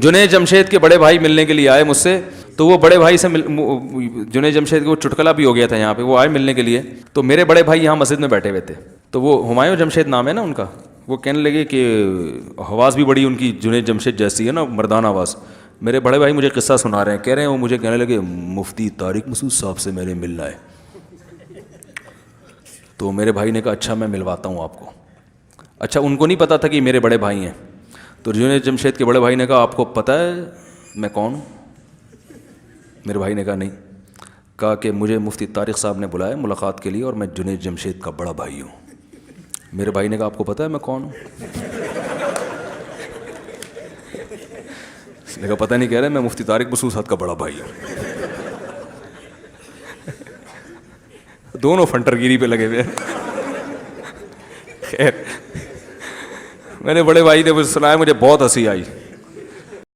جنید جمشید کے بڑے بھائی ملنے کے لیے آئے مجھ سے, تو وہ بڑے بھائی سے جنید جمشید کو چٹکلا بھی ہو گیا تھا یہاں پہ, وہ آئے ملنے کے لیے, تو میرے بڑے بھائی یہاں مسجد میں بیٹھے ہوئے تھے, تو وہ ہمایوں جمشید نام ہے نا ان کا, وہ کہنے لگے کہ آواز بھی بڑی ان کی جنید جمشید جیسی ہے نا, مردانہ آواز. میرے بڑے بھائی مجھے قصہ سنا رہے ہیں, کہہ رہے ہیں وہ مجھے کہنے لگے مفتی طارق مسعود صاحب سے میرے ملنا ہے. تو میرے بھائی نے کہا اچھا میں ملواتا ہوں آپ کو. اچھا ان کو نہیں پتا تھا کہ میرے بڑے بھائی ہیں. تو جنید جمشید کے بڑے بھائی نے کہا آپ کو پتہ ہے میں کون ہوں؟ میرے بھائی نے کہا نہیں. کہا کہ مجھے مفتی طارق صاحب نے بلایا ملاقات کے لیے اور میں جنید جمشید کا بڑا بھائی ہوں. میرے بھائی نے کہا آپ کو پتہ ہے میں کون ہوں؟ اس نے کہا پتہ نہیں, کہہ رہے میں مفتی طارق مسعود صاحب کا بڑا بھائی ہوں. دونوں فنٹر گیری پہ لگے ہوئے. خیر میں نے بڑے بھائی نے مجھے سنایا, مجھے بہت ہنسی آئی.